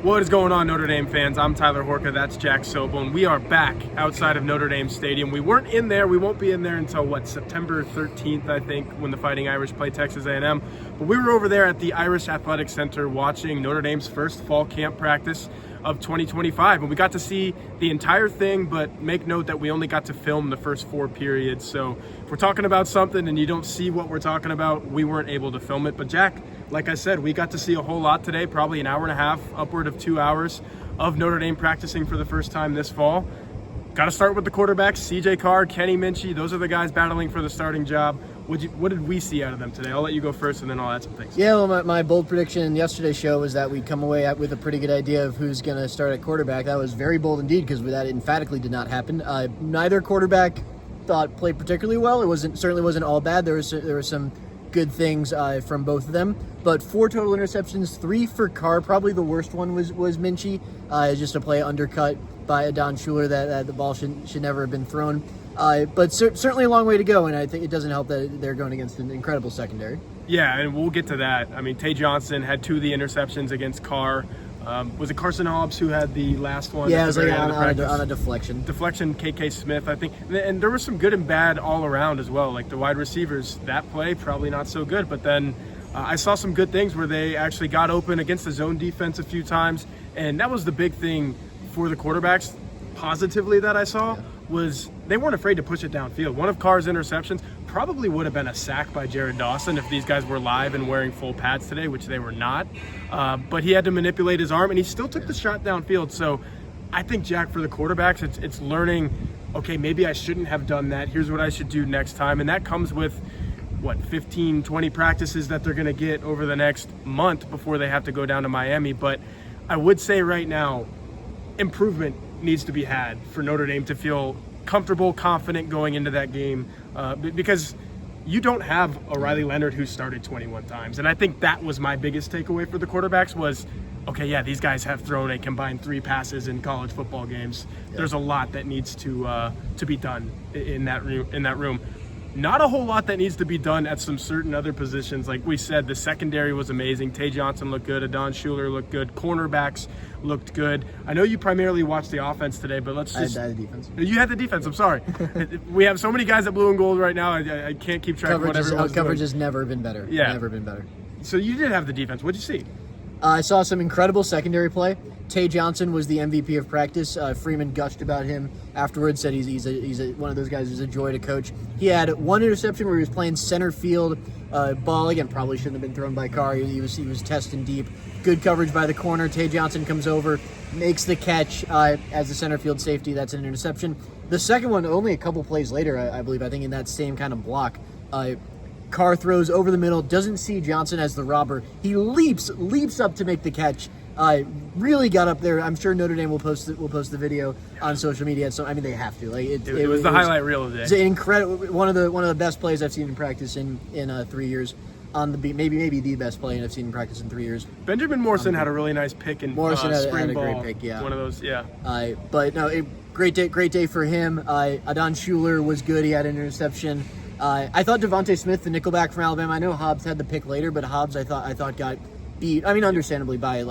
What is going on, Notre Dame fans? I'm Tyler Horka, that's Jack Sobel, we are back outside of Notre Dame Stadium. We weren't in there, we won't be in there until, September 13th, I think, when the Fighting Irish play Texas A&M. But we were over there at the Irish Athletic Center watching Notre Dame's first fall camp practice of 2025, and we got to see the entire thing, but make note that we only got to film the first 4 periods. So if we're talking about something and you don't see what we're talking about, we weren't able to film it. But Jack, like I said, we got to see a whole lot today, probably an hour and a half, upward of 2 hours of Notre Dame practicing for the first time this fall. Got to start with the quarterbacks, CJ Carr, Kenny Minchey. Those are the guys battling for the starting job. What did we see out of them today? I'll let you go first, and then I'll add some things. Yeah, well, my bold prediction in yesterday's show was that we'd come away with a pretty good idea of who's going to start at quarterback. That was very bold indeed, because that emphatically did not happen. Neither quarterback played particularly well. It certainly wasn't all bad. There were some good things from both of them, but 4 total interceptions, 3 for Carr. Probably the worst one was Minchey, just a play undercut by Adon Schuler that the ball should never have been thrown. But certainly a long way to go, and I think it doesn't help that they're going against an incredible secondary. Yeah, and we'll get to that. I mean, Tay Johnson had 2 of the interceptions against Carr. Was it Carson Hobbs who had the last one? Yeah, it was like on a deflection. Deflection, KK Smith, I think. And there was some good and bad all around as well. Like the wide receivers, that play, probably not so good. But then I saw some good things where they actually got open against the zone defense a few times. And that was the big thing for the quarterbacks, positively, that I saw. Yeah. Was they weren't afraid to push it downfield. One of Carr's interceptions probably would have been a sack by Jared Dawson if these guys were live and wearing full pads today, which they were not. But he had to manipulate his arm, and he still took the shot downfield. So I think, Jack, for the quarterbacks, it's learning, okay, maybe I shouldn't have done that. Here's what I should do next time. And that comes with, 15, 20 practices that they're going to get over the next month before they have to go down to Miami. But I would say right now, improvement needs to be had for Notre Dame to feel comfortable, confident going into that game, because you don't have a Riley Leonard who started 21 times. And I think that was my biggest takeaway for the quarterbacks was, okay, yeah, these guys have thrown a combined 3 passes in college football games. Yeah. There's a lot that needs to be done in that room. Not a whole lot that needs to be done at some certain other positions. Like we said, the secondary was amazing. Tay Johnson looked good. Adon Schuler looked good. Cornerbacks looked good. I know you primarily watched the offense today, but let's just... I had the defense. You had the defense, I'm sorry. We have so many guys at blue and gold right now, I can't keep track of what everyone's Coverage doing. has never been better. Yeah. Never been better. So you did have the defense. What'd you see? I saw some incredible secondary play. Tay Johnson was the MVP of practice. Freeman gushed about him afterwards, said he's one of those guys who's a joy to coach. He had 1 interception where he was playing center field ball. Again, probably shouldn't have been thrown by Carr. He was testing deep. Good coverage by the corner. Tay Johnson comes over, makes the catch as the center field safety. That's an interception. The second one, only a couple plays later, I believe, I think in that same kind of block, Carr throws over the middle, doesn't see Johnson as the robber. He leaps up to make the catch. Really got up there. I'm sure Notre Dame will post the video on social media. So I mean, they have to. Like it was the highlight reel of the day. It's incredible. One of the best plays I've seen in practice in 3 years. On the beat, maybe the best play I've seen in practice in 3 years. Benjamin Morrison had a really nice pick in Morrison spring had a ball. great pick. Yeah, one of those. Yeah. But no, great day for him. Adon Schuler was good. He had an interception. I thought Devontae Smith, the nickelback from Alabama. I know Hobbs had the pick later, but Hobbs I thought got beat. I mean, understandably by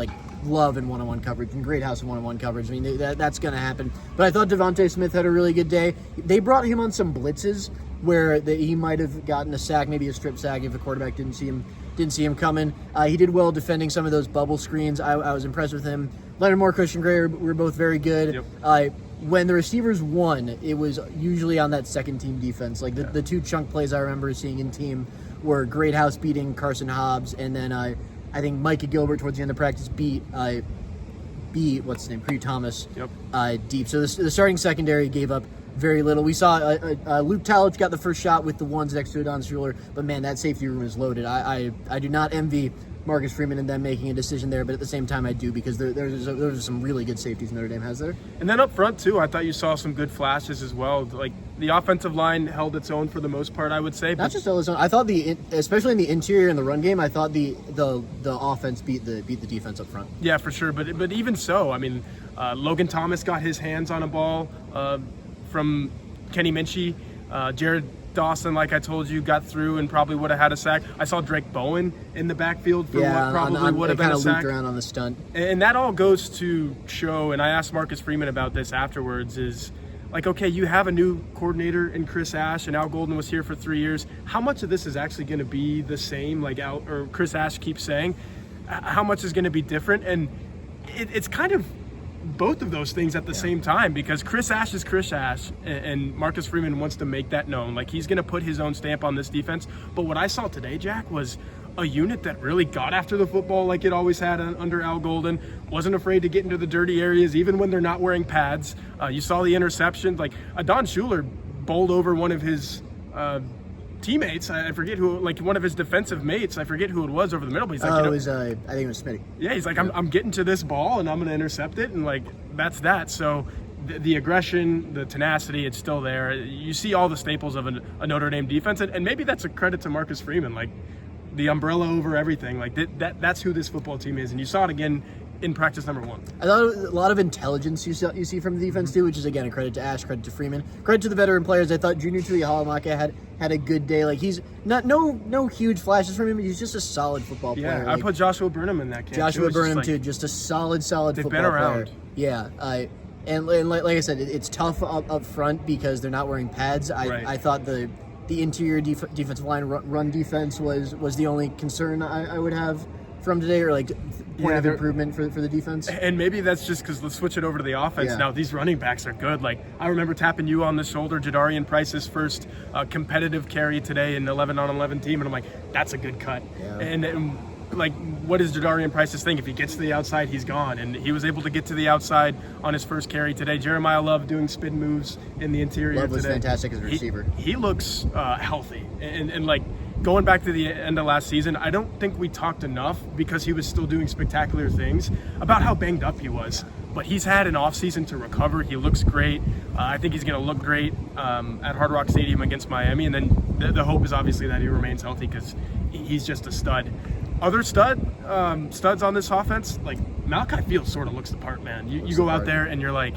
Love in one-on-one coverage and Greathouse in one-on-one coverage. I mean, that's going to happen. But I thought Devontae Smith had a really good day. They brought him on some blitzes where he might have gotten a sack, maybe a strip sack if the quarterback didn't see him coming. He did well defending some of those bubble screens. I was impressed with him. Leonard Moore, Christian Gray were both very good. Yep. When the receivers won, it was usually on that second team defense. The 2 chunk plays I remember seeing in team were Greathouse beating Carson Hobbs, and then I think Micah Gilbert towards the end of practice beat what's his name, Cree Thomas. Yep. Deep. So the starting secondary gave up very little. We saw Luke Talich got the first shot with the ones next to Adon Schuler, but man, that safety room is loaded. I do not envy Marcus Freeman and them making a decision there, but at the same time I do, because there's some really good safeties Notre Dame has there. And then up front too, I thought you saw some good flashes as well. Like the offensive line held its own for the most part, I would say. Not just held its own. I thought especially in the interior and the run game, I thought the offense beat the defense up front. Yeah, for sure. But even so, I mean, Logan Thomas got his hands on a ball from Kenny Minchey. Jared Dawson, like I told you, got through and probably would have had a sack. I saw Drake Bowen in the backfield for what probably would have been a sack. Looped around on the stunt. And that all goes to show, and I asked Marcus Freeman about this afterwards, is like, okay, you have a new coordinator in Chris Ash, and Al Golden was here for 3 years. How much of this is actually going to be the same, like Chris Ash keeps saying? How much is going to be different? And it's kind of both of those things at the same time, because Chris Ash is Chris Ash, and Marcus Freeman wants to make that known. Like, he's going to put his own stamp on this defense. But what I saw today, Jack, was a unit that really got after the football like it always had under Al Golden, wasn't afraid to get into the dirty areas even when they're not wearing pads. You saw the interception. Like, Adon Schuler bowled over one of his teammates, I forget who, like one of his defensive mates, I forget who it was, over the middle. But he's like, I think it was Smitty. Yeah, he's like, I'm getting to this ball and I'm going to intercept it, and like that's that. So the aggression, the tenacity, it's still there. You see all the staples of a Notre Dame defense, and maybe that's a credit to Marcus Freeman, like the umbrella over everything. Like that's who this football team is, and you saw it again in practice number 1. I thought a lot of intelligence you see from the defense too, which is again a credit to Ash, credit to Freeman, credit to the veteran players. I thought Junior Tuihalamaka had a good day. Like, he's not no huge flashes from him, but he's just a solid football player. Yeah, I put Joshua Burnham in that camp. Joshua Burnham too, just a solid football player. They've been around. Yeah, and like I said, it's tough up front because they're not wearing pads. I thought the interior defensive line run defense was the only concern I would have from today, or like point of improvement for the defense. And maybe that's just because, let's switch it over to the offense now. These running backs are good. Like, I remember tapping you on the shoulder, Jadarian Price's first competitive carry today in 11-on-11 team, and I'm like, that's a good cut. Yeah. And like, what is Jadarian Price's thing? If he gets to the outside, he's gone. And he was able to get to the outside on his first carry today. Jeremiah Love doing spin moves in the interior Love was today. Fantastic as a receiver. He looks healthy. And like, going back to the end of last season, I don't think we talked enough, because he was still doing spectacular things, about how banged up he was. But he's had an offseason to recover. He looks great. I think he's going to look great at Hard Rock Stadium against Miami. And then the hope is obviously that he remains healthy, because he's just a stud. Other studs on this offense, like Malachi Fields sort of looks the part, man. You go out there and you're like,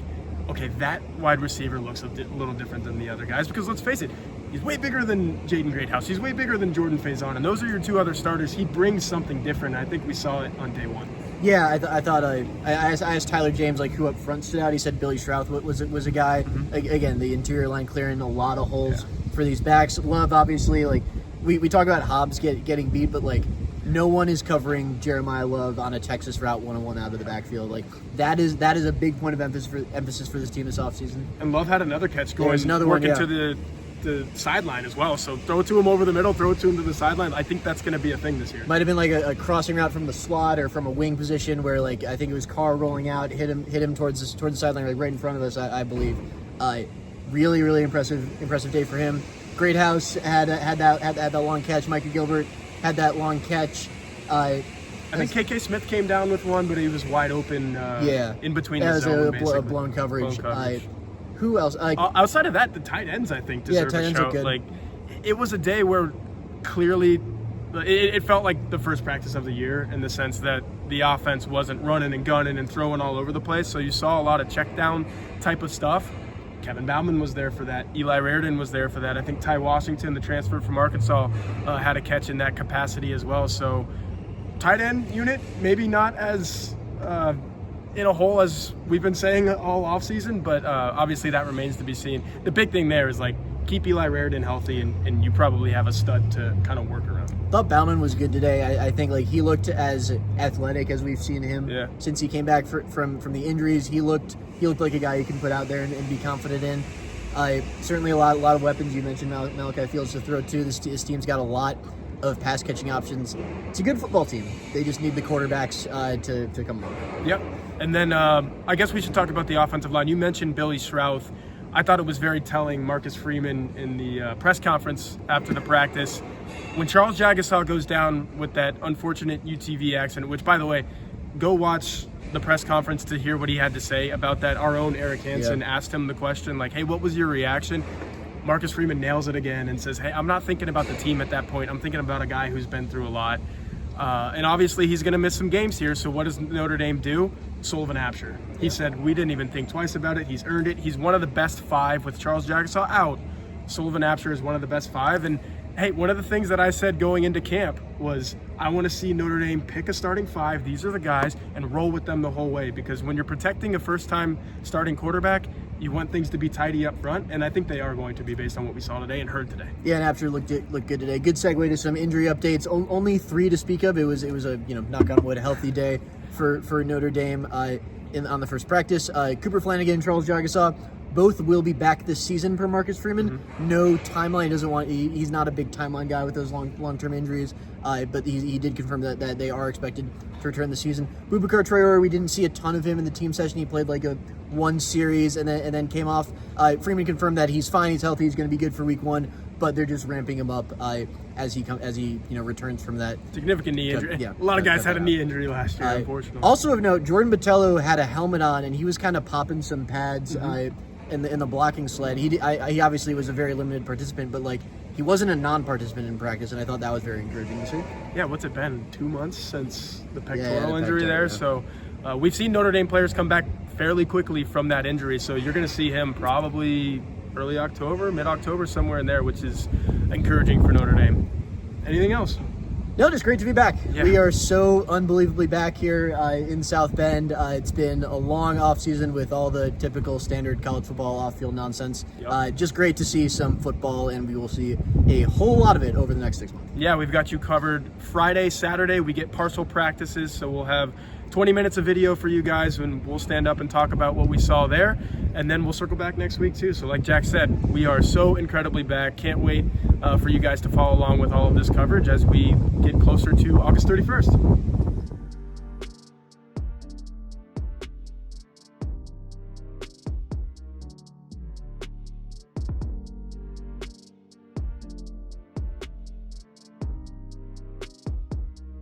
okay, that wide receiver looks a little different than the other guys, because let's face it, he's way bigger than Jaden Greathouse. He's way bigger than Jordan Faison, and those are your two other starters. He brings something different. I think we saw it on day 1. Yeah, I thought I asked Tyler James like who up front stood out. He said Billy Strouth was a guy. Again, the interior line clearing a lot of holes for these backs. Love, obviously, like we talk about Hobbs getting beat, but like, no one is covering Jeremiah Love on a Texas route 1-on-1 out of the backfield. Like, that is a big point of emphasis for this team this offseason. And Love had another catch going, working to the sideline as well. So throw it to him over the middle, throw it to him to the sideline. I think that's going to be a thing this year. Might have been like a crossing route from the slot or from a wing position where, like, I think it was Carr rolling out, hit him towards the sideline, like right in front of us, I believe. Really, really impressive day for him. Greathouse had that long catch. Micah Gilbert had that long catch. I think KK Smith came down with one, but he was wide open in between the zone, basically. Blown coverage. Who else? Outside of that, the tight ends, I think, deserve a shout. Like, it was a day where clearly it felt like the first practice of the year, in the sense that the offense wasn't running and gunning and throwing all over the place. So you saw a lot of check down type of stuff. Kevin Bauman was there for that. Eli Raridon was there for that. I think Ty Washington, the transfer from Arkansas, had a catch in that capacity as well. So tight end unit, maybe not as in a hole as we've been saying all offseason, but obviously that remains to be seen. The big thing there is, like, keep Eli Raridon healthy, and you probably have a stud to kind of work around. I thought Bauman was good today. I think, like, he looked as athletic as we've seen him since he came back from the injuries. He looked like a guy you can put out there and be confident in. Certainly a lot of weapons. You mentioned Malachi Fields to throw to. This team's got a lot of pass catching options. It's a good football team. They just need the quarterbacks to come along. Yep. And then I guess we should talk about the offensive line. You mentioned Billy Strouth. I thought it was very telling, Marcus Freeman in the press conference after the practice, when Charles Jagasaw goes down with that unfortunate UTV accident, which, by the way, go watch the press conference to hear what he had to say about that. Our own Eric Hansen asked him the question, like, hey, what was your reaction? Marcus Freeman nails it again and says, hey, I'm not thinking about the team at that point. I'm thinking about a guy who's been through a lot. And obviously he's going to miss some games here. So what does Notre Dame do? Sullivan Absher. He said, we didn't even think twice about it. He's earned it. He's one of the best 5 with Charles Jagasaw out Sullivan Absher is one of the best 5. And hey, one of the things that I said going into camp was I want to see Notre Dame pick a starting 5. These are the guys, and roll with them the whole way, because when you're protecting a first-time starting quarterback, you want things to be tidy up front, and I think they are going to be based on what we saw today and heard today. Yeah, and Absher looked good today. Good segue to some injury updates. Only 3 to speak of. It was a knock on wood, healthy day for Notre Dame on the first practice. Cooper Flanagan, Charles Jagasaw, both will be back this season per Marcus Freeman. Mm-hmm. No timeline. He's not a big timeline guy with those long-term injuries, but he did confirm that they are expected to return this season. Boubacar Traore, we didn't see a ton of him in the team session. He played like one series and then came off. Freeman confirmed that he's fine, he's healthy, he's going to be good for week 1, but they're just ramping him up as he returns from that significant knee injury. Yeah, a lot of guys had a knee injury last year, unfortunately. Also of note, Jordan Botelho had a helmet on and he was kind of popping some pads in the blocking sled. He obviously was a very limited participant, but he wasn't a non-participant in practice, and I thought that was very encouraging to see. Yeah, what's it been? 2 months since the pectoral the injury pectoral, there. yeah. So we've seen Notre Dame players come back fairly quickly from that injury. So you're going to see him probably early October, mid-October, somewhere in there, which is encouraging for Notre Dame. Anything else? No, just great to be back. Yeah. We are so unbelievably back here in South Bend. It's been a long off season with all the typical standard college football off-field nonsense. Yep. Just great to see some football, and we will see a whole lot of it over the next 6 months. Yeah, we've got you covered. Friday, Saturday, we get partial practices, so we'll have 20 minutes of video for you guys, and we'll stand up and talk about what we saw there, and then we'll circle back next week too. So like Jack said, we are so incredibly back. Can't wait for you guys to follow along with all of this coverage as we get closer to August 31st.